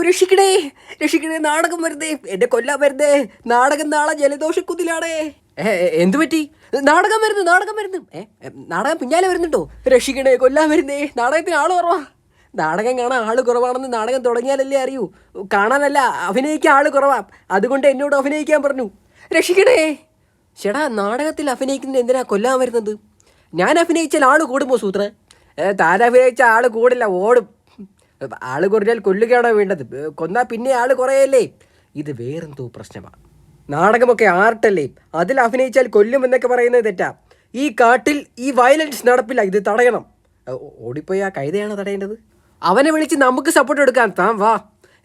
രക്ഷിക്കണേ രക്ഷിക്കണേ, നാടകം വരുന്നേ, എന്നെ കൊല്ലാൻ വരുന്നേ, നാടകം നാളെ ജലദോഷക്കുതിലാണേ. എന്തു പറ്റി? നാടകം വരുന്നു, നാടകം വരുന്നു. നാടകം പിന്നാലെ വരുന്നുണ്ടോ? രക്ഷിക്കണേ, കൊല്ലാൻ വരുന്നേ, നാടകത്തിന് ആള് കുറവാ. നാടകം കാണാൻ ആള് കുറവാണെന്ന് നാടകം തുടങ്ങിയാലല്ലേ അറിയൂ. കാണാനല്ല, അഭിനയിക്കാൻ ആള് കുറവാ. അതുകൊണ്ട് എന്നോട് അഭിനയിക്കാൻ പറഞ്ഞു. രക്ഷിക്കണേ. ചേട്ടാ, നാടകത്തിൽ അഭിനയിക്കുന്നത് എന്തിനാ കൊല്ലാൻ വരുന്നത്? ഞാൻ അഭിനയിച്ചാൽ ആള് കൂടുമോ സൂത്ര? താൻ അഭിനയിച്ച ആള് കൂടില്ല, ഓടും. ആള് കുറഞ്ഞാൽ കൊല്ലുകയാണോ വേണ്ടത്? കൊന്നാൽ പിന്നെ ആള് കുറയല്ലേ? ഇത് വേറെന്തോ പ്രശ്നമാണ്. നാടകമൊക്കെ ആർട്ടല്ലേ, അതിൽ അഭിനയിച്ചാൽ കൊല്ലുമെന്നൊക്കെ പറയുന്നത് തെറ്റാ. ഈ കാട്ടിൽ ഈ വയലൻസ് നടപ്പില്ല, ഇത് തടയണം. ഓടിപ്പോയി ആ കൈതയാണ് തടയേണ്ടത്. അവനെ വിളിച്ച് നമുക്ക് സപ്പോർട്ട് എടുക്കാം. താൻ വാ.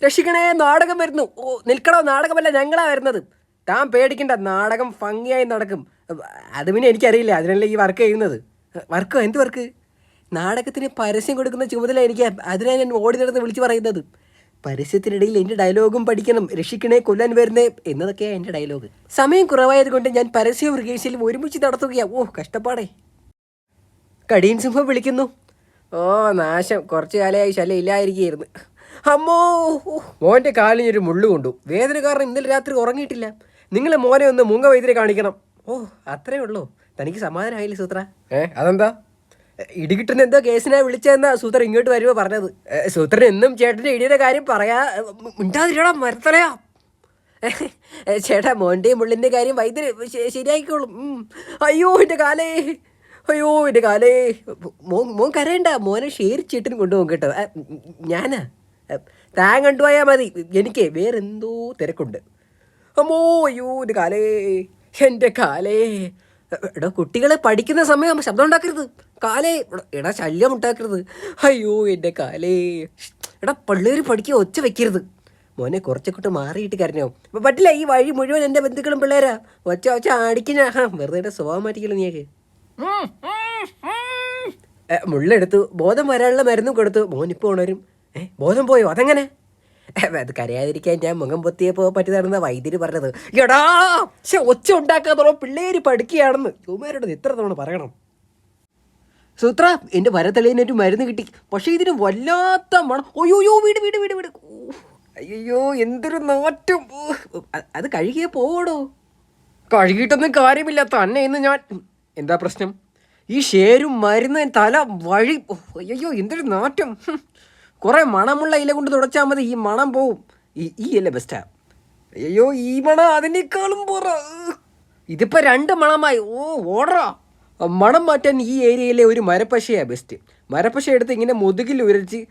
രക്ഷിക്കണേ, നാടകം വരുന്നു. നിൽക്കണോ, നാടകമല്ല, ഞങ്ങളാ വരുന്നത്. താൻ പേടിക്കണ്ട, നാടകം ഭംഗിയായി നടക്കും. അത് പിന്നെ എനിക്കറിയില്ല, അതിനല്ലേ ഈ വർക്ക് ചെയ്യുന്നത്. വർക്കോ? എന്ത് വർക്ക്? നാടകത്തിന് പരസ്യം കൊടുക്കുന്ന ചുമതല എനിക്ക്. അതിനാണ് ഞാൻ ഓടി നടന്ന് വിളിച്ച് പറയുന്നത്. പരസ്യത്തിനിടയിൽ എൻ്റെ ഡയലോഗും പഠിക്കണം. രക്ഷിക്കണേ, കൊല്ലാൻ വരുന്നേ എന്നതൊക്കെയാണ് എൻ്റെ ഡയലോഗ്. സമയം കുറവായത് കൊണ്ട് ഞാൻ പരസ്യവും റിഹേഴ്സലും ഒരുമിച്ച് നടത്തുകയാണ്. കഷ്ടപ്പാടേ. കടിയൻ സിംഹം വിളിക്കുന്നു. നാശം, കുറച്ച് കാലമായി ശല്യം ഇല്ലായിരിക്കുകയായിരുന്നു. അമ്മോ, മോൻ്റെ കാലിനൊരു മുള്ളു കൊണ്ടു. വേദന കാരണം ഇന്നലെ രാത്രി ഉറങ്ങിയിട്ടില്ല. നിങ്ങൾ മോനെ ഒന്ന് മൂങ്ങ വൈദ്യരെ കാണിക്കണം. അത്രേ ഉള്ളൂ. തനിക്ക് സമാധാനമായില്ലേ സൂത്ര? അതെന്താ? ഇടികിട്ടുന്ന എന്തോ കേസിനാ വിളിച്ചതെന്നാ സൂത്ര ഇങ്ങോട്ട് വരുമ്പോൾ പറഞ്ഞത്. സൂത്രൻ എന്നും ചേട്ടൻ്റെ ഇടിയുടെ കാര്യം മിണ്ടാതിരിടാ മരത്തലയാ. ചേട്ടാ, മോൻ്റെയും മുള്ളിൻ്റെ കാര്യം വൈദ്യര് ശരിയായിക്കോളും. അയ്യോ എൻ്റെ കാലേ, അയ്യോ എൻ്റെ കാലേ. മോൻ കരയണ്ട, മോനെ ഷേരിച്ചേട്ടിന് കൊണ്ടുപോകും കേട്ടോ. ഞാനാ? താൻ കൊണ്ടുപോയാൽ മതി, എനിക്ക് വേറെന്തോ തിരക്കുണ്ട്. അമ്മോ, അയ്യോ എൻ്റെ കാലേ, എൻ്റെ കാലേ. എടാ, കുട്ടികളെ പഠിക്കുന്ന സമയം ശബ്ദം ഉണ്ടാക്കരുത്. കാലേ, എടാ ശല്യം ഉണ്ടാക്കരുത്. അയ്യോ എൻ്റെ കാലേ. എടാ, പിള്ളേർ പഠിക്കുക, ഒച്ച വെക്കരുത്. മോനെ കുറച്ചൊക്കെ മാറിയിട്ട് കരഞ്ഞോ? പറ്റില്ല, ഈ വഴി മുഴുവൻ എൻ്റെ ബന്ധുക്കളും പിള്ളേരാ. ഒച്ച അടിക്കുന്ന വെറുതെ സ്വഭാവം മാറ്റിക്കല്ലോ നീക്ക്. മുള്ളെടുത്തു, ബോധം വരാനുള്ള മരുന്നും കൊടുത്തു. മോനിപ്പോൾ ഉണരും. ബോധം പോയോ? അതെങ്ങനെ? അത് കരയാതിരിക്കാൻ ഞാൻ മുഖം പൊത്തിയപ്പോൾ പറ്റിയതാണെന്ന വൈദ്യര് പറഞ്ഞത്. എടാ, ഒച്ച ഉണ്ടാക്കാത്തോളൂ, പിള്ളേര് പഠിക്കുകയാണെന്ന് ചുമ്മാരോട് ഇത്ര തവണ പറയണം. സൂത്ര, എൻ്റെ വരത്തലേനൊരു മരുന്ന് കിട്ടി. പക്ഷേ ഇതിന് വല്ലാത്ത മണം. അയ്യോ, വീട് വീട് വീട് വീട്. അയ്യോ, എന്തൊരു നാറ്റം. അത് കഴുകിയേ പോടോ. കഴുകിയിട്ടൊന്നും കാര്യമില്ല തന്നെ. ഇന്ന് ഞാൻ എന്താ പ്രശ്നം? ഈ ഷേരും മരുന്ന് തല വഴി. അയ്യോ, എന്തൊരു നാറ്റം. കുറേ മണമുള്ള ഇല കൊണ്ട് തുടച്ചാൽ മതി, ഈ മണം പോവും. ഈ ഇല ബെസ്റ്റാ. അയ്യോ, ഈ മണം അതിനേക്കാളും പോറ. ഇതിപ്പോൾ 2 മണമായി. ഓടറാ. മണം മാറ്റാൻ ഈ ഏരിയയിലെ ഒരു മരപ്പശയാണ് ബെസ്റ്റ്. മരപ്പശ എടുത്ത് ഇങ്ങനെ മുതുകിൽ ഉരച്ച്.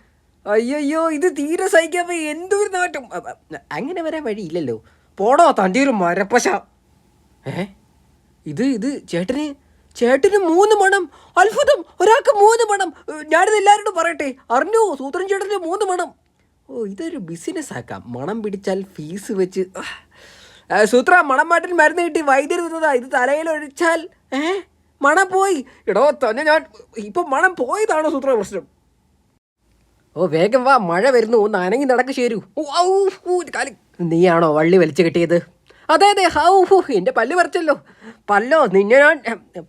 അയ്യോ, ഇത് തീരെ സഹിക്കാൻ പോയി. എന്തൊരു നാറ്റം. അങ്ങനെ വരാൻ വഴിയില്ലല്ലോ. പോടോ, തൻ്റെ ഒരു മരപ്പശ. ഇത് ചേട്ടന് 3 മണം. അത്ഭുതം, ഒരാൾക്ക് 3 മണം. ഞാനിത് എല്ലാവരോടും പറയട്ടെ. അറിഞ്ഞോ, സൂത്രൻ ചേട്ടന് 3 മണം. ഇതൊരു ബിസിനസ് ആക്കാം. മണം പിടിച്ചാൽ ഫീസ് വെച്ച്. സൂത്ര, മണം മാറ്റാൻ മരുന്ന് കിട്ടി, വൈദ്യുതി തന്നതാ. ഇത് തലയിൽ ഒഴിച്ചാൽ മണം പോയി. എടോ തന്നെ, ഞാൻ ഇപ്പം മണം പോയതാണോ സൂത്ര പ്രശ്നം? വേഗം വാ, മഴ വരുന്നു. ഒന്ന് അനങ്ങി നടക്ക് ചേരൂ. നീയാണോ വള്ളി വലിച്ചു കിട്ടിയത്? അതെ, എൻ്റെ പല്ല് പറിച്ചല്ലോ. പല്ലോ, നിന്നെ ഞാൻ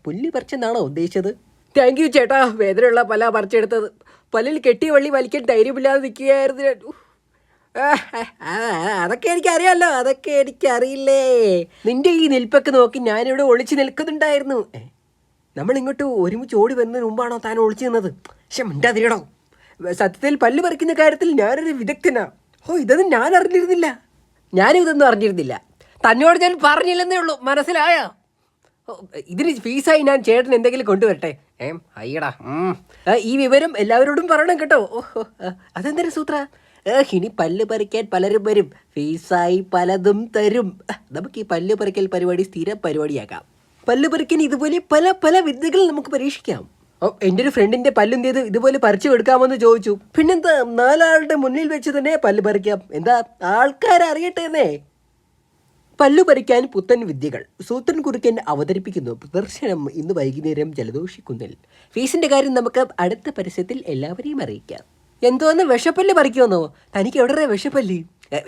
പുല്ലി പറിച്ചെന്നാണോ ഉദ്ദേശിച്ചത്? താങ്ക് യു ചേട്ടാ. വേദനയുള്ള പല പറിച്ചെടുത്തത്. പല്ലിൽ കെട്ടിയ വള്ളി വലിക്കാൻ ധൈര്യമില്ലാതെ നിൽക്കുകയായിരുന്നു. അതൊക്കെ എനിക്കറിയാമല്ലോ, അതൊക്കെ എനിക്കറിയില്ലേ. നിന്റെ ഈ നിൽപ്പൊക്കെ നോക്കി ഞാനിവിടെ ഒളിച്ചു നിൽക്കുന്നുണ്ടായിരുന്നു. നമ്മളിങ്ങോട്ട് ഒരുമിച്ച് ഓടി വരുന്നതിന് മുമ്പാണോ താൻ ഒളിച്ചു നിന്നത്? മിണ്ടാതിരിടോ. സത്യത്തിൽ പല്ല് പറിക്കുന്ന കാര്യത്തിൽ ഞാനൊരു വിദഗ്ധനാ. ഇതൊന്നും ഞാൻ അറിഞ്ഞിരുന്നില്ല. ഞാനും ഇതൊന്നും അറിഞ്ഞിരുന്നില്ല. തന്നോട് ഞാൻ പറഞ്ഞില്ലെന്നേ ഉള്ളൂ, മനസ്സിലായോ? ഇതിന് ഫീസായി ഞാൻ ചേട്ടൻ എന്തെങ്കിലും കൊണ്ടുവരട്ടെ? അയ്യടാ, ഈ വിവരം എല്ലാവരോടും പറയണം കേട്ടോ. അതെന്താ സൂത്ര? ഇനി പല്ല് പറിക്കാൻ പലരും വരും, ഫീസായി പലതും തരും. നമുക്ക് ഈ പല്ല് പറിക്കൽ പരിപാടി സ്ഥിരം പരിപാടിയാക്കാം. പല്ല് പറിക്കാൻ ഇതുപോലെ പല പല വിദ്യകൾ നമുക്ക് പരീക്ഷിക്കാം. എൻ്റെ ഒരു ഫ്രണ്ടിൻ്റെ പല്ലെന്ത് ഇതുപോലെ പറിച്ചു കൊടുക്കാമെന്ന് ചോദിച്ചു. പിന്നെന്താ, 4 ആളുടെ മുന്നിൽ വെച്ച് തന്നെ പല്ല് പറിക്കാം. എന്താ, ആൾക്കാരറിയട്ടെ എന്നേ. പല്ലു പറിക്കാൻ പുത്തൻ വിദ്യകൾ സൂത്രൻ കുറുക്കൻ അവതരിപ്പിക്കുന്നു. പ്രദർശനം ഇന്ന് വൈകുന്നേരം ജലദോഷിക്കുന്നിൽ. ഫീസിൻ്റെ കാര്യം നമുക്ക് അടുത്ത പരസ്യത്തിൽ എല്ലാവരെയും അറിയിക്കാം. എന്തോന്ന്, വിഷപ്പല്ല് പറിക്കുമെന്നോ? തനിക്ക് എവിടെ വിഷപ്പല്ല്?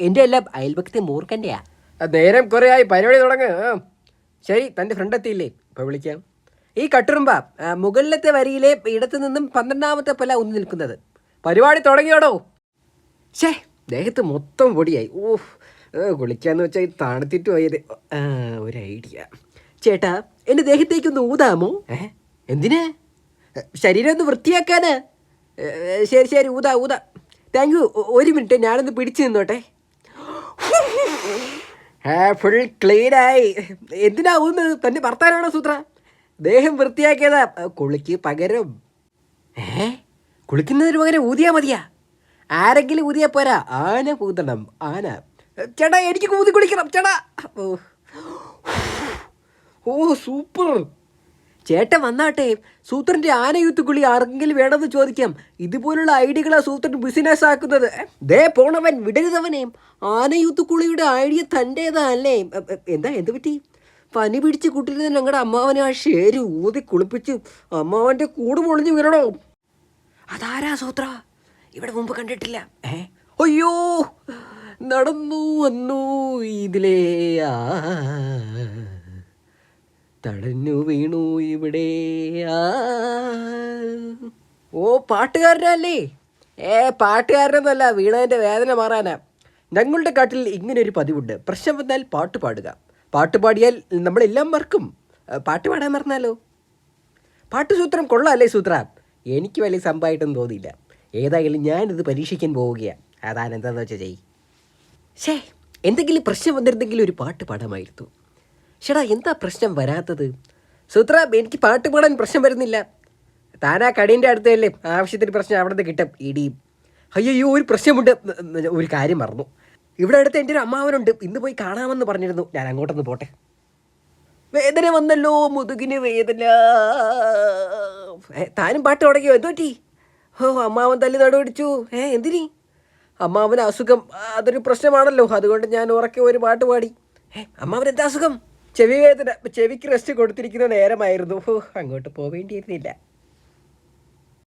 എൻ്റെ എല്ലാം അയൽപക്കത്തെ മൂർഖൻ്റെയാ. നേരം കുറേ ആയി, പരിപാടി തുടങ്ങ്. ശരി, തൻ്റെ ഫ്രണ്ട് എത്തിയില്ലേ? ഇപ്പോൾ വിളിക്കാം. ഈ കട്ടുറുമ്പ മുകളിലത്തെ വരിയിലെ ഇടത്തു നിന്നും 12ാമത്തെ പല ഊന്നി നിൽക്കുന്നത്. പരിപാടി തുടങ്ങിയോടോ. ദേഹത്ത് മൊത്തം പൊടിയായി. ഓഹ്, കുളിക്കാന്ന് വെച്ചാൽ ഇത് തണുത്തിട്ട് പോയത്. ഒരു ഐഡിയ. ചേട്ടാ, എൻ്റെ ദേഹത്തേക്കൊന്ന് ഊതാമോ? എന്തിനാ? ശരീരം ഒന്ന് വൃത്തിയാക്കാനാ. ശരി ശരി, ഊതാ ഊതാ. Thank you. ഒരു മിനിറ്റ്, ഞാനൊന്ന് പിടിച്ചു നിന്നോട്ടെ. ഫുൾ ക്ലീനായി. എന്തിനാ ഊന്നത്? തന്നെ ഭർത്താനാണോ സൂത്ര? ദേഹം വൃത്തിയാക്കിയതാ. കുളിക്ക് പകരം കുളിക്കുന്നതിന് പകരം ഊതിയാ മതിയാ? ആരെങ്കിലും ഊതിയാ പോരാ, ആന ഊതണം. ആന. ചേട്ടാ, എനിക്ക് ഊതി കുളിക്കണം ചേട്ടാ. ഓ സൂപ്പർ. ചേട്ടൻ വന്നാട്ടെ. സൂത്രൻ്റെ ആനയൂത്ത് കുളി ആർക്കെങ്കിലും വേണമെന്ന് ചോദിക്കാം. ഇതുപോലുള്ള ഐഡിയകളാണ് സൂത്രൻ ബിസിനസ് ആക്കുന്നത്. ദേ പോണവൻ, വിടരുതവനെയും. ആനയൂത്ത് കുളിയുടെ ഐഡിയ തൻ്റേതല്ലേ? എന്ത് പറ്റി? പനി പിടിച്ച് കൂട്ടിരുന്ന ഞങ്ങളുടെ അമ്മാവനെ ആ ഷേര് ഊതി കുളിപ്പിച്ച് അമ്മാവൻ്റെ കൂട് പൊളിഞ്ഞ് വീഴണോ? അതാരാ സൂത്ര? ഇവിടെ മുമ്പ് കണ്ടിട്ടില്ല. അയ്യോ, നടന്നു വന്നു ഇതിലേ, തടഞ്ഞു വീണു ഇവിടെ. ഓ, പാട്ടുകാരനല്ലേ? പാട്ടുകാരനൊന്നുമല്ല, വീണതിൻ്റെ വേദന മാറാനാ. ഞങ്ങളുടെ കാട്ടിൽ ഇങ്ങനൊരു പതിവുണ്ട്. പ്രശ്നം വന്നാൽ പാട്ട് പാടുക. പാട്ട് പാടിയാൽ നമ്മളെല്ലാം മറക്കും. പാട്ട് പാടാൻ മറന്നാലോ? പാട്ടുസൂത്രം കൊള്ളാമല്ലേ സൂത്ര? എനിക്ക് വലിയ സംഭവമായിട്ടൊന്നും തോന്നിയില്ല. ഏതായാലും ഞാനിത് പരീക്ഷിക്കാൻ പോവുകയാണ്. അതാണ് എന്താണെന്ന് വെച്ചാൽ ചെയ്. എന്തെങ്കിലും പ്രശ്നം വന്നിരുന്നെങ്കിലും ഒരു പാട്ട് പാടാമായിരുന്നു. ചേട്ടാ, എന്താ പ്രശ്നം വരാത്തത്? സൂത്ര, എനിക്ക് പാട്ട് പാടാൻ പ്രശ്നം വരുന്നില്ല. താനാ കടീൻ്റെ അടുത്തല്ലേ, ആവശ്യത്തിന് പ്രശ്നം അവിടെ നിന്ന് കിട്ടും. ഇടിയും. അയ്യോ, ഒരു പ്രശ്നമുണ്ട്. ഒരു കാര്യം മറന്നു. ഇവിടെ അടുത്ത് എൻ്റെ ഒരു അമ്മാവനുണ്ട്. ഇന്ന് പോയി കാണാമെന്ന് പറഞ്ഞിരുന്നു. ഞാൻ അങ്ങോട്ടൊന്ന് പോട്ടെ. വേദന വന്നല്ലോ, മുതുകിന് വേദന. താനും പാട്ട് തുടങ്ങിയോ? എന്തു പറ്റി? അമ്മാവൻ തല്ലി നടുപിടിച്ചു. എന്തിനി? അമ്മാവന് അസുഖം, അതൊരു പ്രശ്നമാണല്ലോ. അതുകൊണ്ട് ഞാൻ ഉറക്കെ ഒരു പാട്ട് പാടി. അമ്മാവൻ എന്താ അസുഖം? ചെവി വേദന. ചെവിക്ക് റെസ്റ്റ് കൊടുത്തിരിക്കുന്ന നേരമായിരുന്നു. അങ്ങോട്ട് പോവേണ്ടിയിരുന്നില്ല.